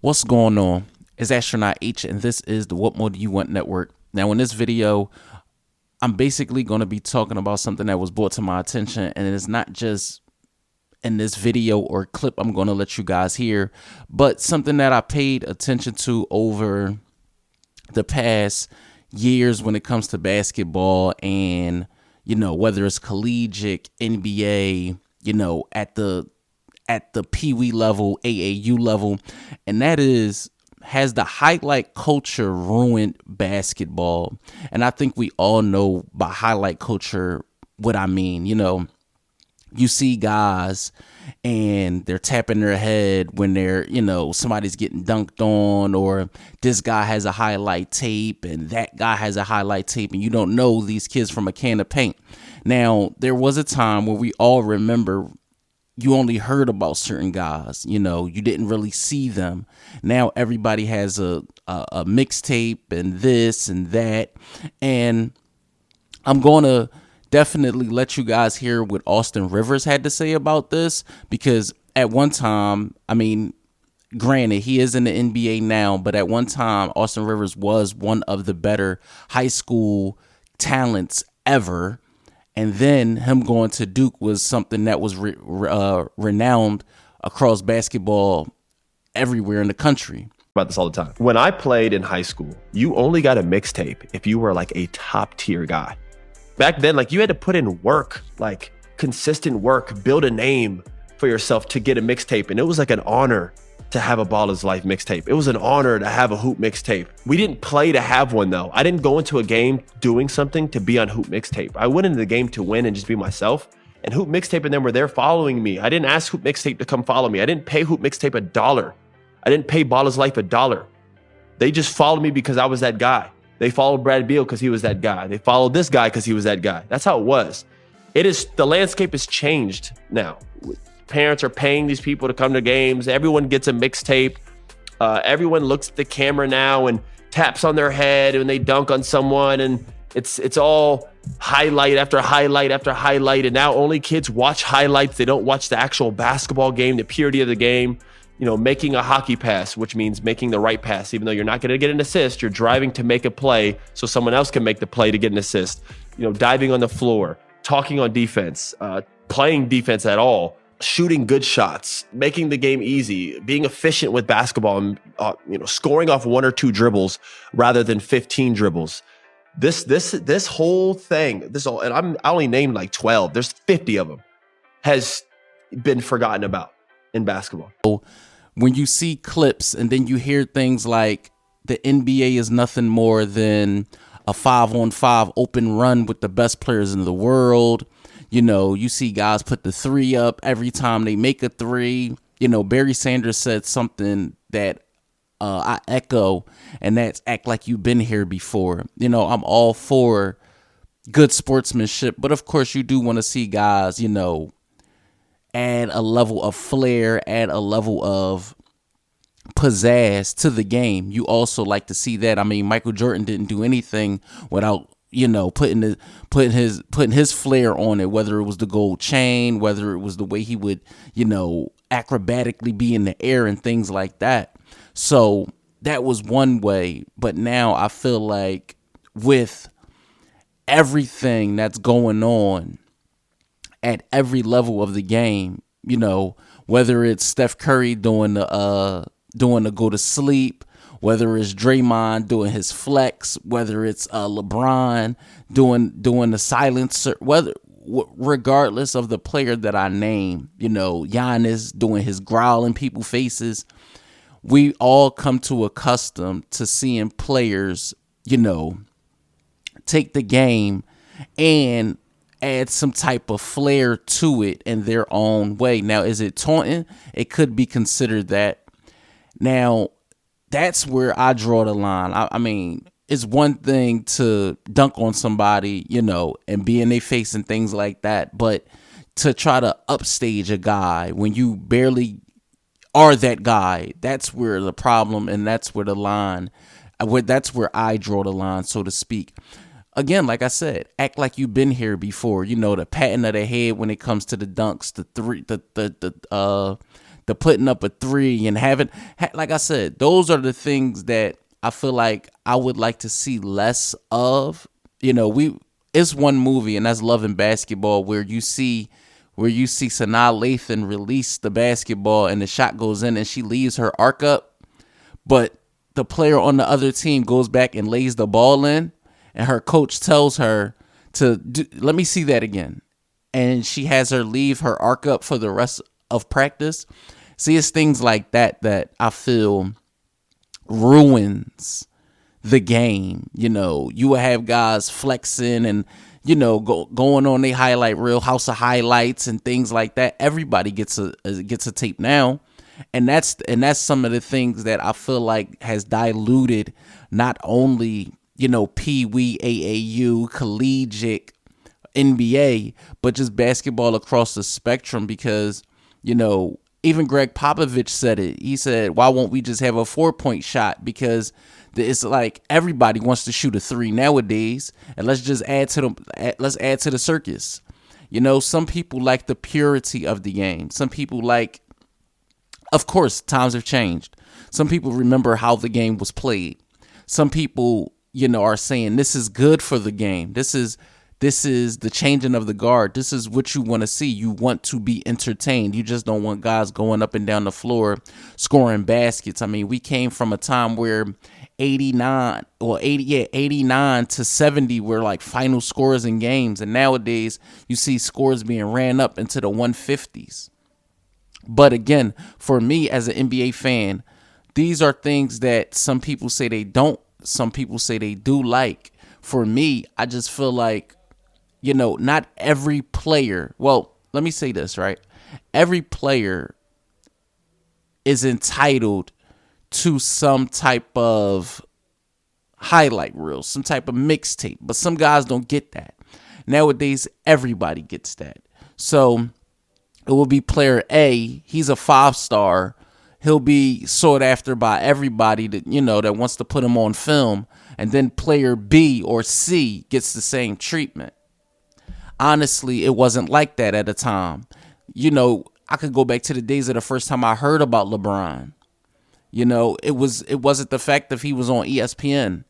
What's going on? It's Astronaut H, and this is the What More Do You Want Network. Now, in this video, I'm basically going to be talking about something that was brought to my attention, and it's not just in this video or clip I'm going to let you guys hear, but something that I paid attention to over the past years when it comes to basketball and, whether it's collegiate, NBA, at the Pee Wee level, AAU level, and that is, has the highlight culture ruined basketball? And I think we all know by highlight culture what I mean. You see guys and they're tapping their head when they're, somebody's getting dunked on, or this guy has a highlight tape and that guy has a highlight tape, and you don't know these kids from a can of paint. Now, there was a time where we all remember you only heard about certain guys, you didn't really see them. Now everybody has a mixtape and this and that. And I'm going to definitely let you guys hear what Austin Rivers had to say about this, because at one time, granted, he is in the NBA now, but at one time, Austin Rivers was one of the better high school talents ever. And then him going to Duke was something that was renowned across basketball everywhere in the country. About this all the time. When I played in high school, you only got a mixtape if you were like a top tier guy. Back then, you had to put in work, consistent work, build a name for yourself to get a mixtape. And it was like an honor to have a Ball is Life mixtape. It was an honor to have a Hoop mixtape. We didn't play to have one though. I didn't go into a game doing something to be on Hoop mixtape. I went into the game to win and just be myself. And Hoop mixtape and them were there following me. I didn't ask Hoop mixtape to come follow me. I didn't pay Hoop mixtape $1. I didn't pay Ball is Life $1. They just followed me because I was that guy. They followed Brad Beal because he was that guy. They followed this guy because he was that guy. That's how it was. The landscape has changed now. Parents are paying these people to come to games. Everyone gets a mixtape. Everyone looks at the camera now and taps on their head when they dunk on someone, and it's all highlight after highlight after highlight. And now only kids watch highlights. They don't watch the actual basketball game, the purity of the game. Making a hockey pass, which means making the right pass. Even though you're not going to get an assist, you're driving to make a play so someone else can make the play to get an assist. Diving on the floor, talking on defense, playing defense at all. Shooting good shots, making the game easy, being efficient with basketball, and scoring off 1 or 2 dribbles rather than 15 dribbles. This whole thing, and I only named 12. There's 50 of them, has been forgotten about in basketball. When you see clips and then you hear things like the NBA is nothing more than a 5-on-5 open run with the best players in the world. You see guys put the 3 up every time they make a 3. Barry Sanders said something that I echo, and that's act like you've been here before. I'm all for good sportsmanship, but of course you do want to see guys, add a level of flair, add a level of pizzazz to the game. You also like to see that. Michael Jordan didn't do anything without putting his flair on it, whether it was the gold chain, whether it was the way he would, acrobatically be in the air and things like that. So that was one way. But now I feel like with everything that's going on at every level of the game, whether it's Steph Curry doing the go to sleep, whether it's Draymond doing his flex, whether it's LeBron doing the silencer, regardless of the player that I name, Giannis doing his growl in people's faces, we all come to accustomed to seeing players, take the game and add some type of flair to it in their own way. Now, is it taunting? It could be considered that. Now, that's where I draw the line. It's one thing to dunk on somebody, and be in their face and things like that. But to try to upstage a guy when you barely are that guy, that's where the problem, and that's where the line, that's where I draw the line, so to speak. Again, like I said, act like you've been here before. The patting of the head when it comes to the dunks, the putting up a three and having, like I said, those are the things that I feel like I would like to see less of. You know, it's one movie, and that's Love and Basketball, where you see Sanaa Lathan release the basketball and the shot goes in and she leaves her arc up, but the player on the other team goes back and lays the ball in, and her coach tells her to let me see that again. And she has her leave her arc up for the rest of practice. See, it's things like that that I feel ruins the game. You know, you will have guys flexing and, you know, going on their highlight reel, House of Highlights and things like that. Everybody gets a tape now. And that's some of the things that I feel like has diluted not only, you know, Pee Wee, AAU, collegiate, NBA, but just basketball across the spectrum. Because, you know, even Greg Popovich said it. He said, why won't we just have a 4-point shot? Because it's like everybody wants to shoot a three nowadays, and let's add to the circus. You know, some people like the purity of the game. Some people like, of course, times have changed. Some people remember how the game was played. Some people, you know, are saying this is good for the game. This is the changing of the guard. This is what you want to see. You want to be entertained. You just don't want guys going up and down the floor scoring baskets. I mean, we came from a time where 89 to 70 were like final scores in games. And nowadays you see scores being ran up into the 150s. But again, for me as an NBA fan, these are things that some people say they don't, some people say they do like. For me, I just feel like, you know, not every player, well, let me say this, right? Every player is entitled to some type of highlight reel, some type of mixtape, but some guys don't get that. Nowadays, everybody gets that. So it will be player A. He's a 5-star. He'll be sought after by everybody that, you know, that wants to put him on film. And then player B or C gets the same treatment. Honestly, it wasn't like that at the time. You know, I could go back to the days of the first time I heard about LeBron. You know, it wasn't the fact that he was on ESPN.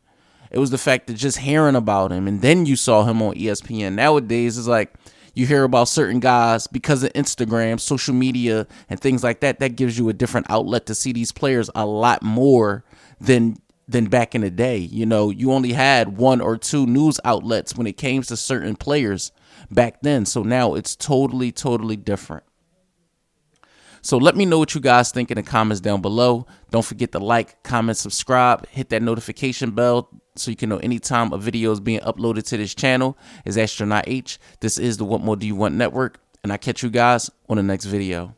It was the fact that just hearing about him, and then you saw him on ESPN. Nowadays, it's like, you hear about certain guys because of Instagram, social media, and things like that. That gives you a different outlet to see these players a lot more than back in the day. You know, you only had 1 or 2 news outlets when it came to certain players back then. So now it's totally, totally different. So let me know what you guys think in the comments down below. Don't forget to like, comment, subscribe, hit that notification bell so you can know anytime a video is being uploaded to this channel. Is Astronaut H. This is the What More Do You Want Network, and I'll catch you guys on the next video.